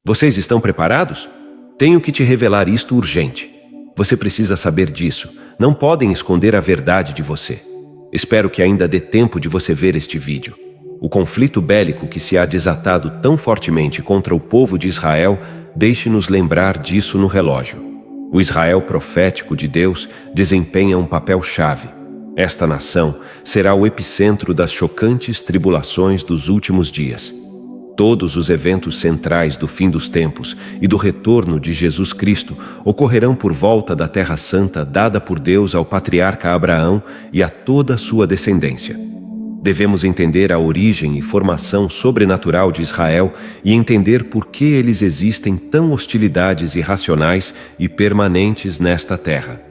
Vocês estão preparados? Tenho que te revelar isto urgente. Você precisa saber disso. Não podem esconder a verdade de você. Espero que ainda dê tempo de você ver este vídeo. O conflito bélico que se há desatado tão fortemente contra o povo de Israel, deixe-nos lembrar disso no relógio. O Israel profético de Deus desempenha um papel-chave. Esta nação será o epicentro das chocantes tribulações dos últimos dias. Todos os eventos centrais do fim dos tempos e do retorno de Jesus Cristo ocorrerão por volta da Terra Santa dada por Deus ao patriarca Abraão e a toda a sua descendência. Devemos entender a origem e formação sobrenatural de Israel e entender por que eles existem tão hostilidades irracionais e permanentes nesta terra.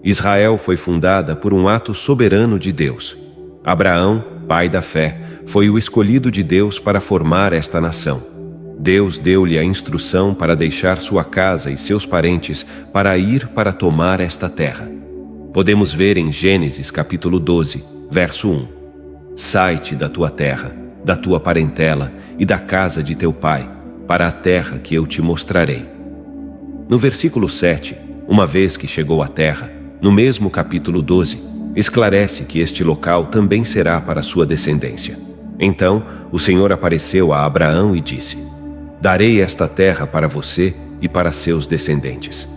Israel foi fundada por um ato soberano de Deus. Abraão, pai da fé, foi o escolhido de Deus para formar esta nação. Deus deu-lhe a instrução para deixar sua casa e seus parentes para ir para tomar esta terra. Podemos ver em Gênesis capítulo 12, verso 1. Sai-te da tua terra, da tua parentela e da casa de teu pai, para a terra que eu te mostrarei. No versículo 7, uma vez que chegou à terra, no mesmo capítulo 12, esclarece que este local também será para sua descendência. Então, o Senhor apareceu a Abraão e disse: Darei esta terra para você e para seus descendentes.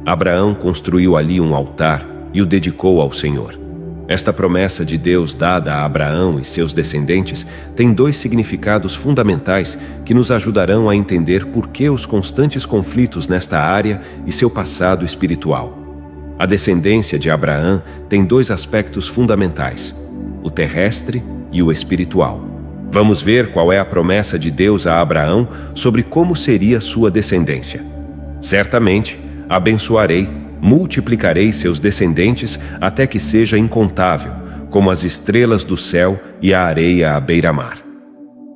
Abraão construiu ali um altar e o dedicou ao Senhor. Esta promessa de Deus dada a Abraão e seus descendentes tem dois significados fundamentais que nos ajudarão a entender por que os constantes conflitos nesta área e seu passado espiritual. A descendência de Abraão tem dois aspectos fundamentais: o terrestre e o espiritual. Vamos ver qual é a promessa de Deus a Abraão sobre como seria sua descendência. Certamente, abençoarei, multiplicarei seus descendentes até que seja incontável, como as estrelas do céu e a areia à beira-mar.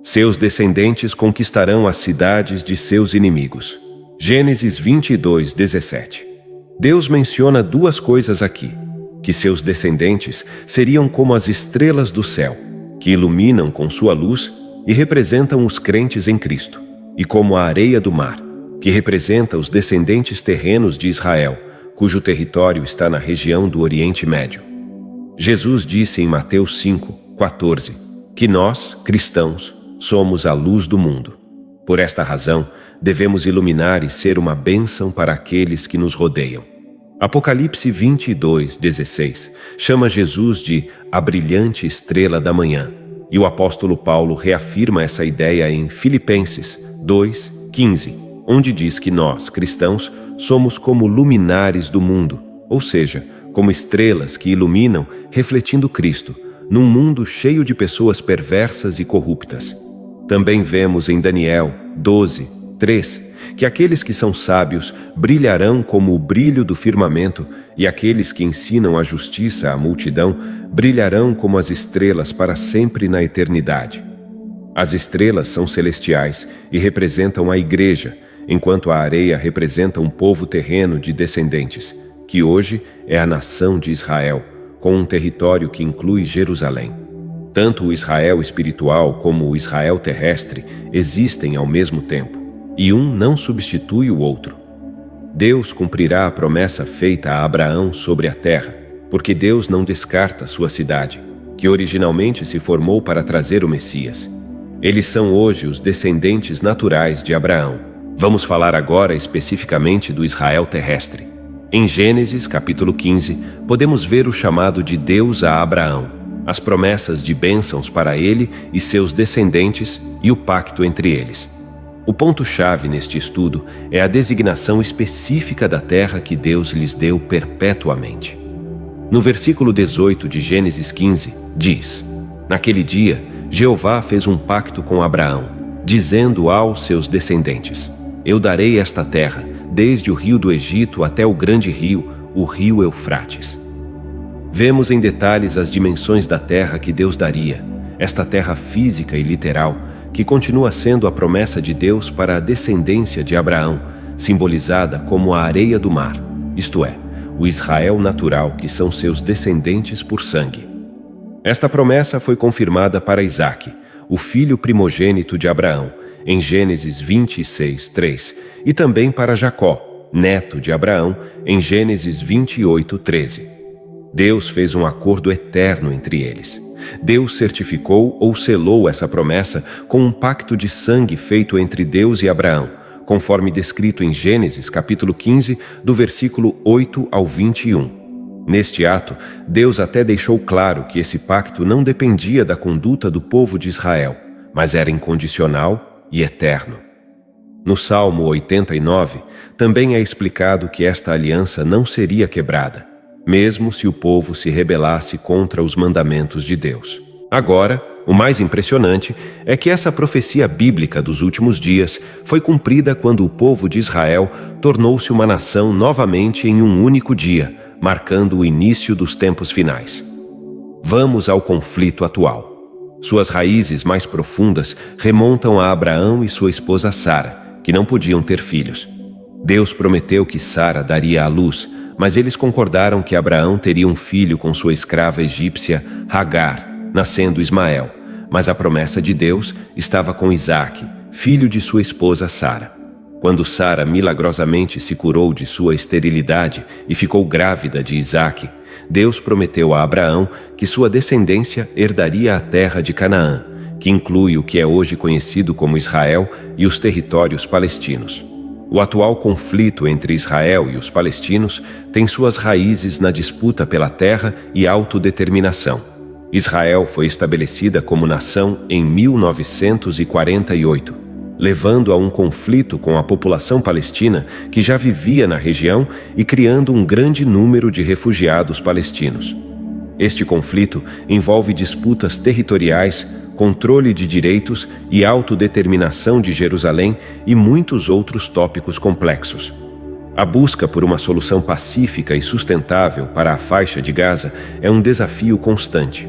Seus descendentes conquistarão as cidades de seus inimigos. Gênesis 22, 17. Deus menciona duas coisas aqui: que seus descendentes seriam como as estrelas do céu, que iluminam com sua luz e representam os crentes em Cristo, e como a areia do mar, que representa os descendentes terrenos de Israel, cujo território está na região do Oriente Médio. Jesus disse em Mateus 5, 14, que nós, cristãos, somos a luz do mundo. Por esta razão, devemos iluminar e ser uma bênção para aqueles que nos rodeiam. Apocalipse 22, 16 chama Jesus de a brilhante estrela da manhã, e o apóstolo Paulo reafirma essa ideia em Filipenses 2, 15, onde diz que nós, cristãos, somos como luminares do mundo, ou seja, como estrelas que iluminam refletindo Cristo, num mundo cheio de pessoas perversas e corruptas. Também vemos em Daniel 12, 3, que aqueles que são sábios brilharão como o brilho do firmamento, e aqueles que ensinam a justiça à multidão brilharão como as estrelas para sempre na eternidade. As estrelas são celestiais e representam a igreja, enquanto a areia representa um povo terreno de descendentes, que hoje é a nação de Israel, com um território que inclui Jerusalém. Tanto o Israel espiritual como o Israel terrestre existem ao mesmo tempo, e um não substitui o outro. Deus cumprirá a promessa feita a Abraão sobre a terra, porque Deus não descarta sua cidade, que originalmente se formou para trazer o Messias. Eles são hoje os descendentes naturais de Abraão. Vamos falar agora especificamente do Israel terrestre. Em Gênesis, capítulo 15, podemos ver o chamado de Deus a Abraão, as promessas de bênçãos para ele e seus descendentes e o pacto entre eles. O ponto-chave neste estudo é a designação específica da terra que Deus lhes deu perpetuamente. No versículo 18 de Gênesis 15, diz: Naquele dia, Jeová fez um pacto com Abraão, dizendo aos seus descendentes: Eu darei esta terra, desde o rio do Egito até o grande rio, o rio Eufrates. Vemos em detalhes as dimensões da terra que Deus daria, esta terra física e literal, que continua sendo a promessa de Deus para a descendência de Abraão, simbolizada como a areia do mar, isto é, o Israel natural que são seus descendentes por sangue. Esta promessa foi confirmada para Isaque, o filho primogênito de Abraão, em Gênesis 26:3, e também para Jacó, neto de Abraão, em Gênesis 28:13. Deus fez um acordo eterno entre eles. Deus certificou ou selou essa promessa com um pacto de sangue feito entre Deus e Abraão, conforme descrito em Gênesis capítulo 15, do versículo 8 ao 21. Neste ato, Deus até deixou claro que esse pacto não dependia da conduta do povo de Israel, mas era incondicional e eterno. No Salmo 89, também é explicado que esta aliança não seria quebrada, mesmo se o povo se rebelasse contra os mandamentos de Deus. Agora, o mais impressionante é que essa profecia bíblica dos últimos dias foi cumprida quando o povo de Israel tornou-se uma nação novamente em um único dia, marcando o início dos tempos finais. Vamos ao conflito atual. Suas raízes mais profundas remontam a Abraão e sua esposa Sara, que não podiam ter filhos. Deus prometeu que Sara daria à luz, mas eles concordaram que Abraão teria um filho com sua escrava egípcia Hagar, nascendo Ismael, mas a promessa de Deus estava com Isaque, filho de sua esposa Sara. Quando Sara milagrosamente se curou de sua esterilidade e ficou grávida de Isaque, Deus prometeu a Abraão que sua descendência herdaria a terra de Canaã, que inclui o que é hoje conhecido como Israel e os territórios palestinos. O atual conflito entre Israel e os palestinos tem suas raízes na disputa pela terra e autodeterminação. Israel foi estabelecida como nação em 1948, levando a um conflito com a população palestina que já vivia na região e criando um grande número de refugiados palestinos. Este conflito envolve disputas territoriais, controle de direitos e autodeterminação de Jerusalém e muitos outros tópicos complexos. A busca por uma solução pacífica e sustentável para a faixa de Gaza é um desafio constante.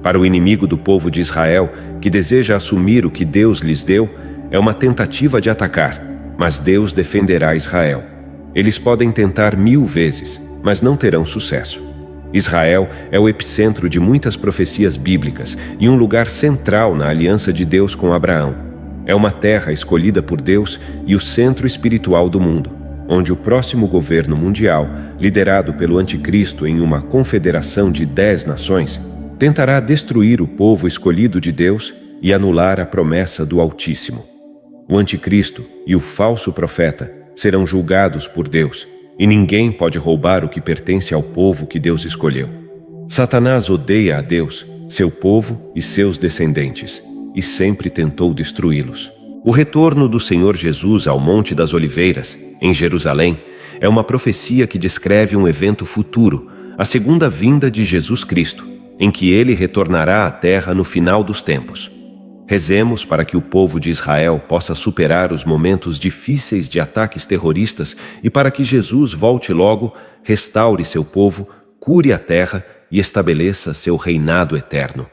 Para o inimigo do povo de Israel, que deseja assumir o que Deus lhes deu, é uma tentativa de atacar, mas Deus defenderá Israel. Eles podem tentar 1000 vezes, mas não terão sucesso. Israel é o epicentro de muitas profecias bíblicas e um lugar central na aliança de Deus com Abraão. É uma terra escolhida por Deus e o centro espiritual do mundo, onde o próximo governo mundial, liderado pelo Anticristo em uma confederação de 10 nações, tentará destruir o povo escolhido de Deus e anular a promessa do Altíssimo. O Anticristo e o falso profeta serão julgados por Deus, e ninguém pode roubar o que pertence ao povo que Deus escolheu. Satanás odeia a Deus, seu povo e seus descendentes, e sempre tentou destruí-los. O retorno do Senhor Jesus ao Monte das Oliveiras, em Jerusalém, é uma profecia que descreve um evento futuro, a segunda vinda de Jesus Cristo, em que ele retornará à terra no final dos tempos. Rezemos para que o povo de Israel possa superar os momentos difíceis de ataques terroristas e para que Jesus volte logo, restaure seu povo, cure a terra e estabeleça seu reinado eterno.